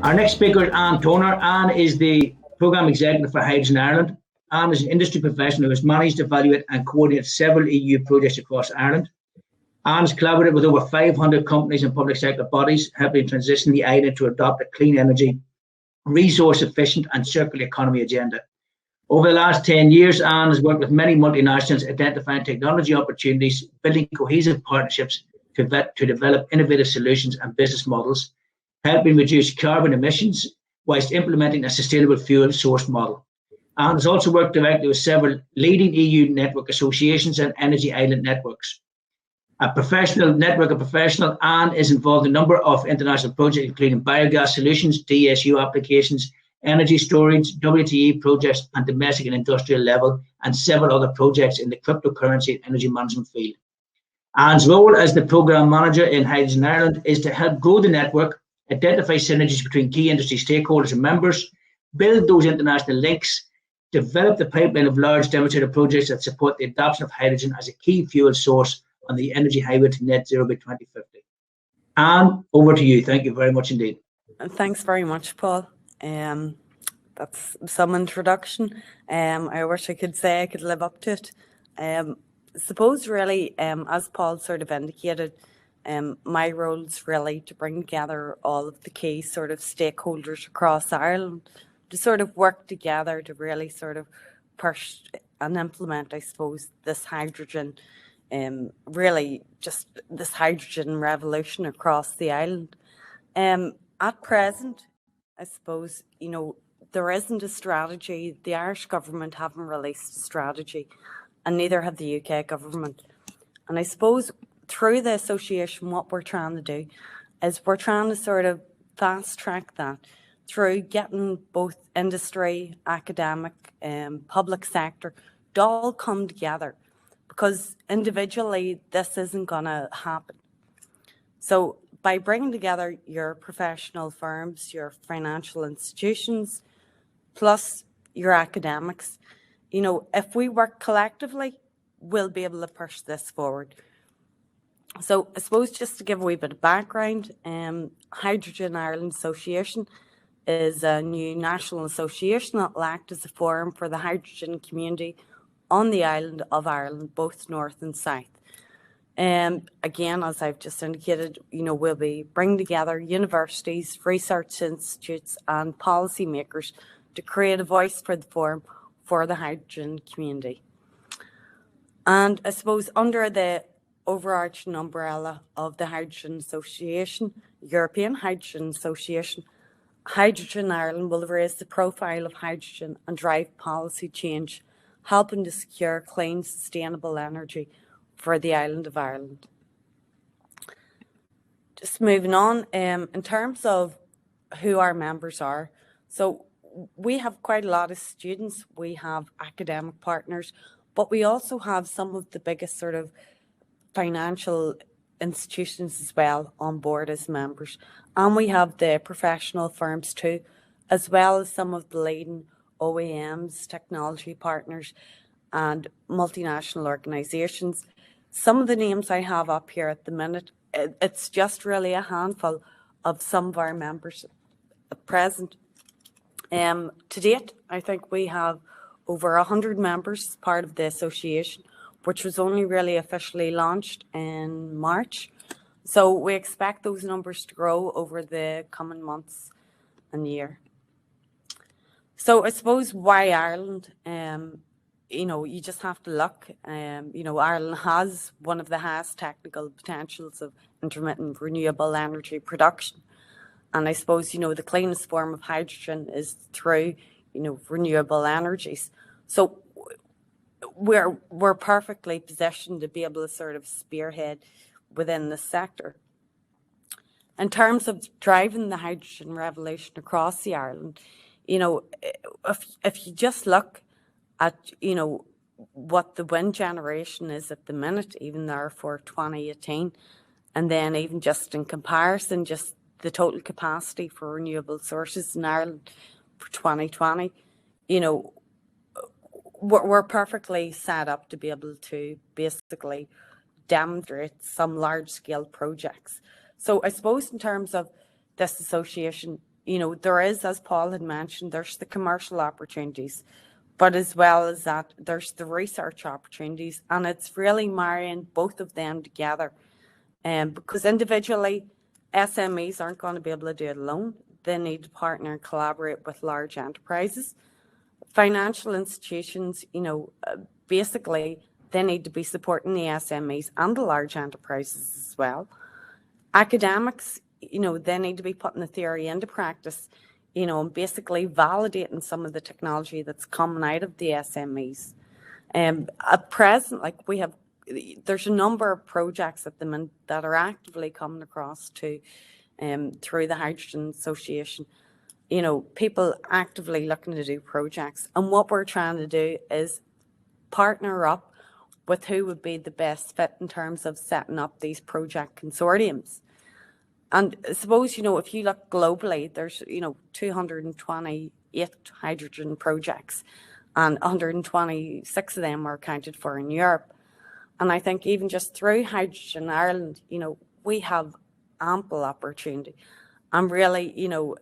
Our next speaker is Anne Toner. Anne is the Programme Executive for Hydrogen Ireland. Anne is an industry professional who has managed, evaluate and coordinate several EU projects across Ireland. Anne has collaborated with over 500 companies and public sector bodies, helping transition the island to adopt a clean energy, resource efficient and circular economy agenda. Over the last 10 years, Anne has worked with many multinationals identifying technology opportunities, building cohesive partnerships to develop innovative solutions and business models, helping reduce carbon emissions whilst implementing a sustainable fuel source model. Anne has also worked directly with several leading EU network associations and energy island networks. A professional network of professionals, Anne is involved in a number of international projects, including biogas solutions, DSU applications, energy storage, WTE projects, and domestic and industrial level, and several other projects in the cryptocurrency and energy management field. Anne's role as the programme manager in Hydrogen Ireland is to help grow the network, identify synergies between key industry stakeholders and members, build those international links, develop the pipeline of large demonstrator projects that support the adoption of hydrogen as a key fuel source on the energy highway to net zero by 2050. Anne, over to you. Thank you very much indeed. Thanks very much, Paul. That's some introduction. I wish I could say I could live up to it. Suppose really, as Paul sort of indicated, my role is really to bring together all of the key sort of stakeholders across Ireland to sort of work together to really sort of push and implement, I suppose, this hydrogen, really just this hydrogen revolution across the island. At present, I suppose, you know, there isn't a strategy. The Irish government haven't released a strategy, and neither have the UK government. And I suppose through the association, what we're trying to do is we're trying to sort of fast track that through getting both industry, academic, public sector to all come together, because individually this isn't going to happen. So by bringing together your professional firms, your financial institutions, plus your academics, you know, if we work collectively, we'll be able to push this forward. So I suppose just to give a wee bit of background, Hydrogen Ireland Association is a new national association that will act as a forum for the hydrogen community on the island of Ireland, both north and south. Again, as I've just indicated, you know, we'll be bringing together universities, research institutes and policymakers to create a voice for the forum for the hydrogen community. And I suppose under the overarching umbrella of the Hydrogen Association, European Hydrogen Association, Hydrogen Ireland will raise the profile of hydrogen and drive policy change, helping to secure clean, sustainable energy for the island of Ireland. Just moving on, in terms of who our members are, so we have quite a lot of students, we have academic partners, but we also have some of the biggest sort of financial institutions as well on board as members. And we have the professional firms too, as well as some of the leading OEMs, technology partners and multinational organisations. Some of the names I have up here at the minute, it's just really a handful of some of our members at present. To date, I think we have over 100 members as part of the association, which was only really officially launched in March. So we expect those numbers to grow over the coming months and year. So I suppose why Ireland? You know, you just have to look. You know, Ireland has one of the highest technical potentials of intermittent renewable energy production. And I suppose, you know, the cleanest form of hydrogen is through, you know, renewable energies. So we're perfectly positioned to be able to sort of spearhead within the sector. In terms of driving the hydrogen revolution across the Ireland, you know, if you just look at, you know, what the wind generation is at the minute, even there for 2018, and then even just in comparison, just the total capacity for renewable sources in Ireland for 2020, you know, we're perfectly set up to be able to basically demonstrate some large-scale projects. So I suppose in terms of this association, you know, there is, as Paul had mentioned, there's the commercial opportunities, but as well as that, there's the research opportunities, and it's really marrying both of them together. Because individually, SMEs aren't going to be able to do it alone. They need to partner and collaborate with large enterprises. Financial institutions, you know, basically, they need to be supporting the SMEs and the large enterprises as well. Academics, you know, they need to be putting the theory into practice, you know, and basically validating some of the technology that's coming out of the SMEs. At present, like there's a number of projects at the minute that are actively coming across to through the Hydrogen Association. You know, people actively looking to do projects, and what we're trying to do is partner up with who would be the best fit in terms of setting up these project consortiums. And I suppose, you know, if you look globally, there's, you know, 228 hydrogen projects, and 126 of them are accounted for in Europe. And I think even just through Hydrogen Ireland, you know, we have ample opportunity. And really, you know,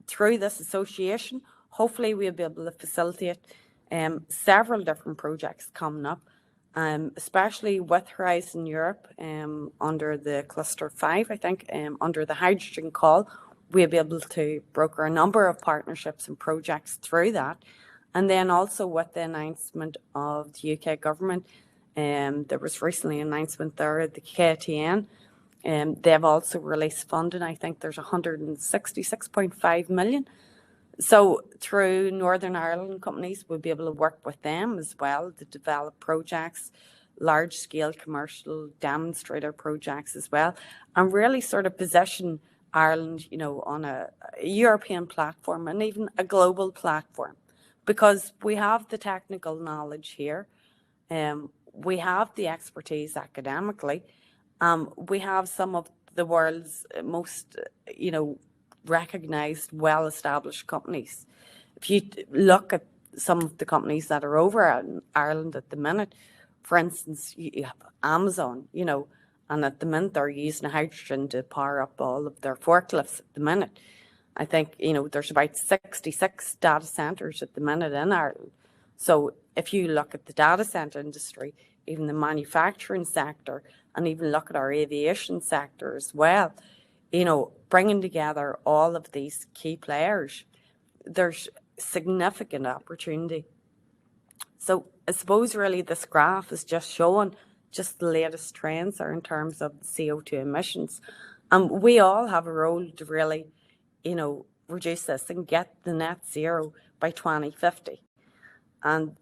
through this association, hopefully we'll be able to facilitate several different projects coming up, especially with Horizon Europe under the Cluster 5, I think, under the Hydrogen Call, we'll be able to broker a number of partnerships and projects through that. And then also with the announcement of the UK government, there was recently an announcement there at the KTN. They've also released funding. I think there's 166.5 million. So through Northern Ireland companies, we'll be able to work with them as well to develop projects, large-scale commercial demonstrator projects as well, and really sort of position Ireland, you know, on a European platform and even a global platform, because we have the technical knowledge here, we have the expertise academically, we have some of the world's most, you know, recognised, well-established companies. If you look at some of the companies that are over in Ireland at the minute, for instance, you have Amazon, you know, and at the minute they're using hydrogen to power up all of their forklifts at the minute. I think, you know, there's about 66 data centres at the minute in Ireland. So if you look at the data centre industry, even the manufacturing sector, and even look at our aviation sector as well, you know, bringing together all of these key players, there's significant opportunity. So I suppose really this graph is just showing just the latest trends there in terms of CO2 emissions. And we all have a role to really, you know, reduce this and get the net zero by 2050. And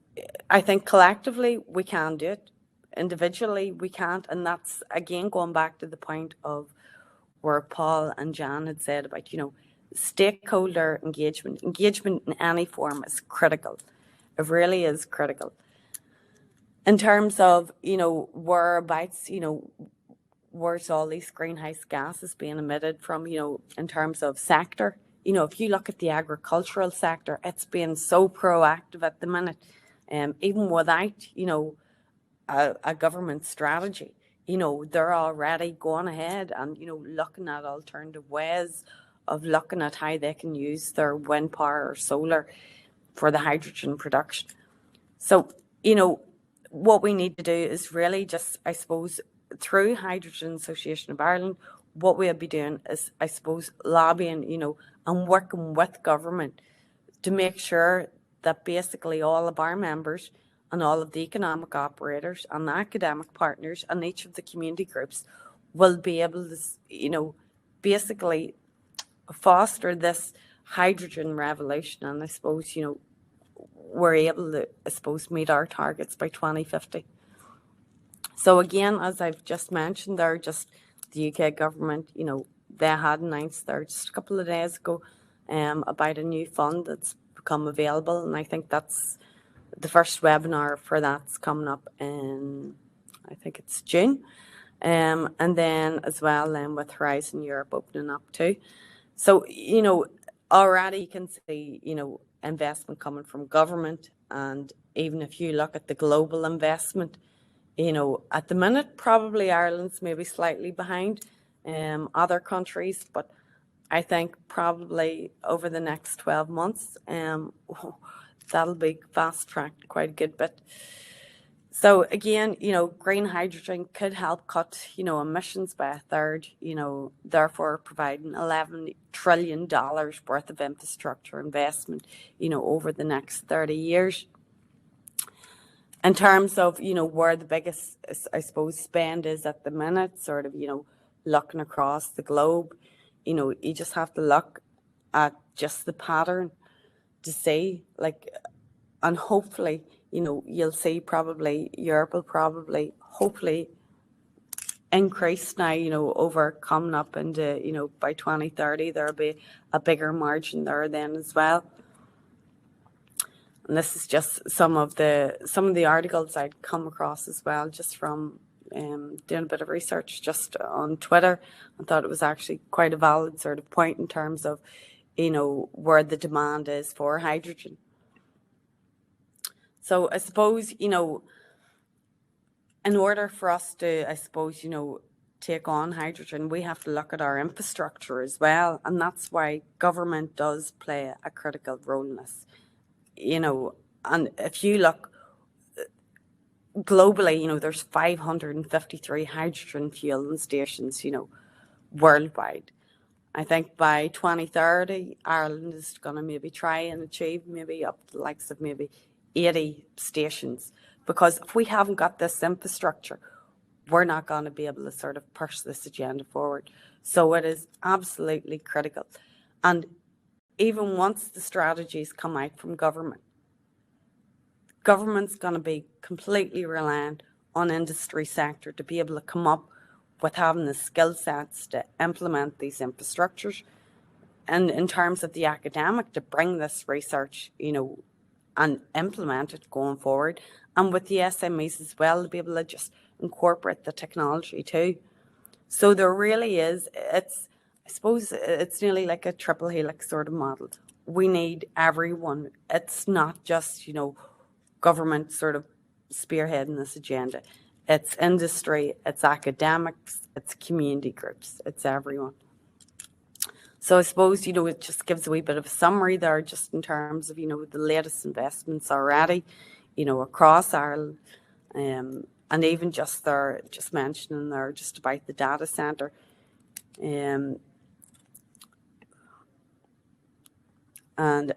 I think collectively we can do it. Individually we can't. And that's, again, going back to the point of where Paul and Jan had said about, you know, stakeholder engagement. Engagement in any form is critical. It really is critical. In terms of, you know, whereabouts, you know, where's all these greenhouse gases being emitted from, you know, in terms of sector. You know, if you look at the agricultural sector, it's been so proactive at the minute, even without, you know, a government strategy. You know, they're already going ahead and, you know, looking at alternative ways of looking at how they can use their wind power or solar for the hydrogen production. So, you know, what we need to do is really just, I suppose, through Hydrogen Association of Ireland, what we'll be doing is, I suppose, lobbying, you know, and working with government to make sure that basically all of our members and all of the economic operators and the academic partners and each of the community groups will be able to, you know, basically foster this hydrogen revolution. And I suppose, you know, we're able to, I suppose, meet our targets by 2050. So again, as I've just mentioned there, just the UK government, you know, they had announced there just a couple of days ago about a new fund that's become available. And I think that's the first webinar for that's coming up in, I think it's June. And then as well with Horizon Europe opening up too. So, you know, already you can see, you know, investment coming from government. And even if you look at the global investment, you know, at the minute, probably Ireland's maybe slightly behind other countries, but I think probably over the next 12 months, that'll be fast-tracked quite a good bit. So again, green hydrogen could help cut, emissions by a third, therefore providing $11 trillion worth of infrastructure investment, over the next 30 years. In terms of, where the biggest, I suppose, spend is at the minute, sort of, looking across the globe, you just have to look at just the pattern to see, and hopefully, you'll see probably Europe will hopefully increase now, over coming up into, by 2030, there'll be a bigger margin there then as well. And this is just some of the articles I'd come across as well, just from doing a bit of research just on Twitter. I thought it was actually quite a valid sort of point in terms of, where the demand is for hydrogen. So I suppose, in order for us to, take on hydrogen, we have to look at our infrastructure as well. And that's why government does play a critical role in this. And if you look globally, there's 553 hydrogen fueling stations, worldwide. I think by 2030, Ireland is going to maybe try and achieve maybe up to the likes of maybe 80 stations, because if we haven't got this infrastructure, we're not going to be able to sort of push this agenda forward. So it is absolutely critical. And even once the strategies come out from government's going to be completely reliant on industry sector to be able to come up with having the skill sets to implement these infrastructures, and in terms of the academic to bring this research, and implement it going forward, and with the SMEs as well to be able to just incorporate the technology too. So there really is, I suppose it's nearly like a triple helix sort of model. We need everyone. It's not just, government sort of spearheading this agenda. It's industry, it's academics, it's community groups, it's everyone. So I suppose, it just gives a wee bit of a summary there just in terms of, the latest investments already, across Ireland. And even just there, just mentioning there just about the data centre. And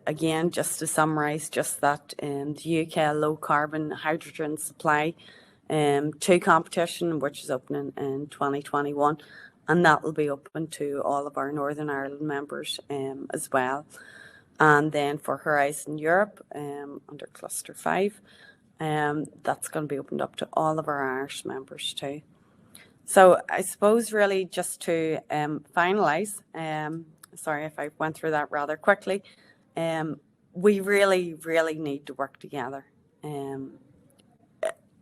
again, just to summarise, just that the UK low carbon hydrogen supply to competition, which is opening in 2021, and that will be open to all of our Northern Ireland members as well. And then for Horizon Europe under Cluster 5, that's going to be opened up to all of our Irish members too. So I suppose really just to finalise, sorry if I went through that rather quickly, we really, really need to work together.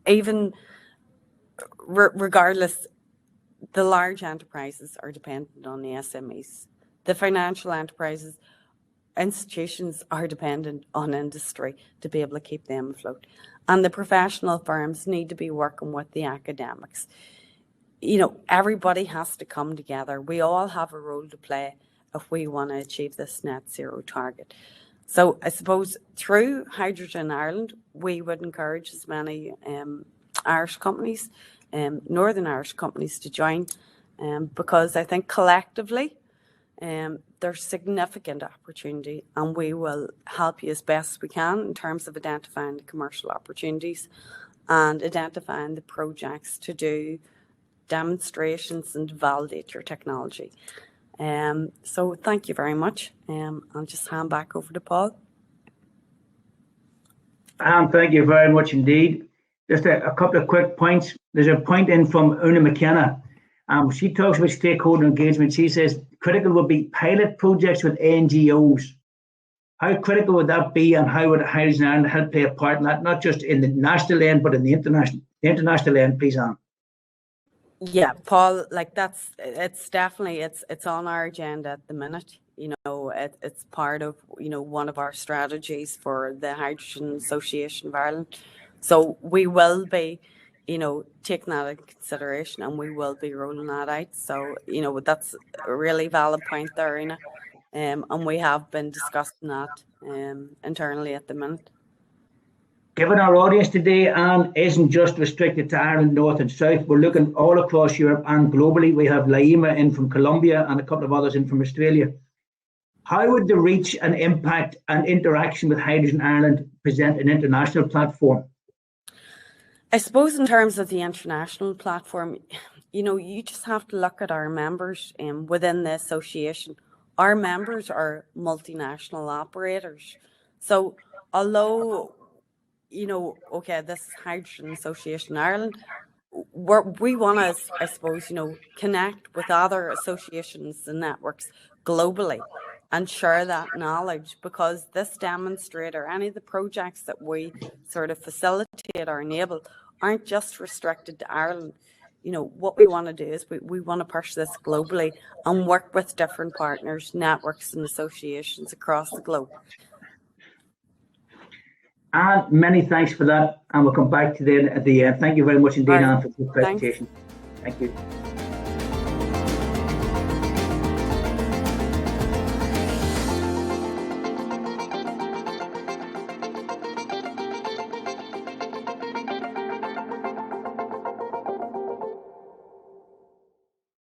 Even regardless, the large enterprises are dependent on the SMEs. The financial enterprises, institutions are dependent on industry to be able to keep them afloat. And the professional firms need to be working with the academics. Everybody has to come together. We all have a role to play if we want to achieve this net zero target. So I suppose through Hydrogen Ireland, we would encourage as many Irish companies, Northern Irish companies to join, because I think collectively there's significant opportunity, and we will help you as best we can in terms of identifying the commercial opportunities and identifying the projects to do demonstrations and validate your technology. So thank you very much. I'll just hand back over to Paul. Thank you very much indeed. Just a couple of quick points. There's a point in from Una McKenna. She talks about stakeholder engagement. She says critical would be pilot projects with NGOs. How critical would that be, and how would Hydrogen Ireland help play a part in that, not just in the national end, but in the international end, please, Anne? Yeah, Paul, it's definitely, it's on our agenda at the minute. It's part of, one of our strategies for the Hydrogen Association of Ireland. So we will be, taking that into consideration, and we will be rolling that out. So, that's a really valid point there, Ina. And we have been discussing that internally at the minute. Given our audience today, Anne, isn't just restricted to Ireland, North and South. We're looking all across Europe and globally. We have Laima in from Colombia and a couple of others in from Australia. How would the reach and impact and interaction with Hydrogen Ireland present an international platform? I suppose in terms of the international platform, you just have to look at our members within the association. Our members are multinational operators. So although, this is Hydrogen Association Ireland, we want to, I suppose, connect with other associations and networks globally and share that knowledge, because this demonstrator, any of the projects that we sort of facilitate or enable, aren't just restricted to Ireland. What we want to do is we want to push this globally and work with different partners, networks and associations across the globe. Anne, many thanks for that, and we'll come back to that at the end. Thank you very much indeed, Anne, for the presentation. Thanks. Thank you.